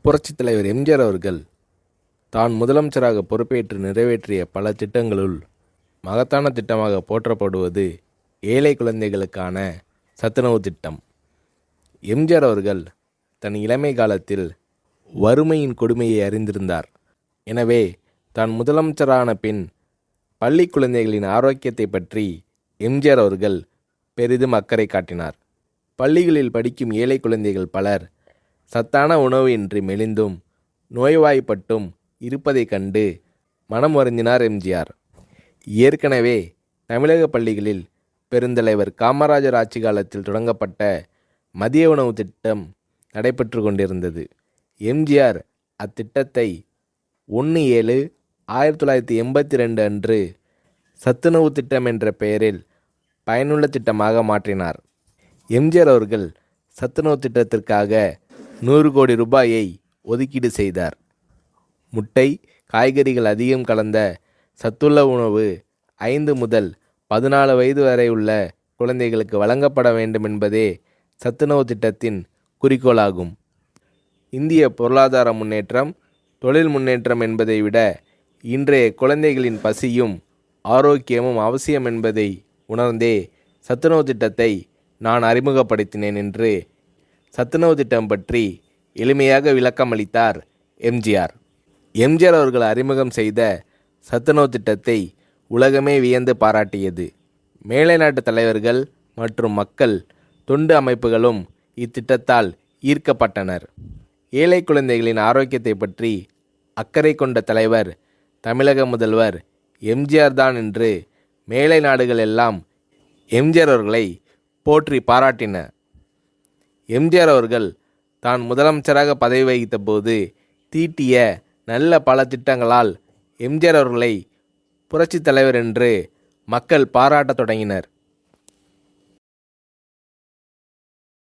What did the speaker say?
புரட்சித் தலைவர் எம்ஜிஆர் அவர்கள் தான் முதலமைச்சராக பொறுப்பேற்று நிறைவேற்றிய பல திட்டங்களுள் மகத்தான திட்டமாக போற்றப்படுவது ஏழை குழந்தைகளுக்கான சத்துணவு திட்டம். எம்ஜிஆர் அவர்கள் தன் இளமை காலத்தில் வறுமையின் கொடுமையை அறிந்திருந்தார். எனவே தான் முதலமைச்சரான பின் பள்ளி குழந்தைகளின் ஆரோக்கியத்தை பற்றி எம்ஜிஆர் அவர்கள் பெரிதும் அக்கறை காட்டினார். பள்ளிகளில் படிக்கும் ஏழை குழந்தைகள் பலர் சத்தான உணவு இன்றி மெலிந்தும் நோய்வாய்ப்பட்டும் இருப்பதைக் கண்டு மனம் வருந்தினார் எம்ஜிஆர். ஏற்கனவே தமிழக பள்ளிகளில் பெருந்தலைவர் காமராஜர் ஆட்சி காலத்தில் தொடங்கப்பட்ட மதிய உணவு திட்டம் நடைபெற்று கொண்டிருந்தது. எம்ஜிஆர் அத்திட்டத்தை 1/7/1982 அன்று சத்துணவு திட்டம் என்ற பெயரில் பயனுள்ள திட்டமாக மாற்றினார். எம்ஜிஆர் அவர்கள் சத்துணவு திட்டத்திற்காக 100 கோடி ரூபாயை ஒதுக்கீடு செய்தார். முட்டை, காய்கறிகள் அதிகம் கலந்த சத்துள்ள உணவு 5 முதல் 14 வயது வரை உள்ள குழந்தைகளுக்கு வழங்கப்பட வேண்டும் என்பதே சத்துணவு திட்டத்தின் குறிக்கோளாகும். இந்திய பொருளாதார முன்னேற்றம், தொழில் முன்னேற்றம் என்பதை விட இன்றைய குழந்தைகளின் பசியும் ஆரோக்கியமும் அவசியம் என்பதை உணர்ந்தே சத்துணவு திட்டத்தை நான் அறிமுகப்படுத்தினேன் என்று சத்துணவு திட்டம் பற்றி எளிமையாக விளக்கமளித்தார் எம்ஜிஆர். எம்ஜிஆர் அவர்கள் அறிமுகம் செய்த சத்துணவு திட்டத்தை உலகமே வியந்து பாராட்டியது. மேலை நாட்டு தலைவர்கள் மற்றும் மக்கள் தொண்டு அமைப்புகளும் இத்திட்டத்தால் ஈர்க்கப்பட்டனர். ஏழை குழந்தைகளின் ஆரோக்கியத்தை பற்றி அக்கறை கொண்ட தலைவர் தமிழக முதல்வர் எம்ஜிஆர் தான் என்று மேலை நாடுகள் எல்லாம் எம்ஜிஆர் அவர்களை போற்றி பாராட்டின. எம்ஜிஆர் அவர்கள் தான் முதலமைச்சராக பதவி வகித்த போது தீட்டிய நல்ல பல திட்டங்களால் எம்ஜிஆர் அவர்களை புரட்சித் தலைவர் என்று மக்கள் பாராட்டத் தொடங்கினர்.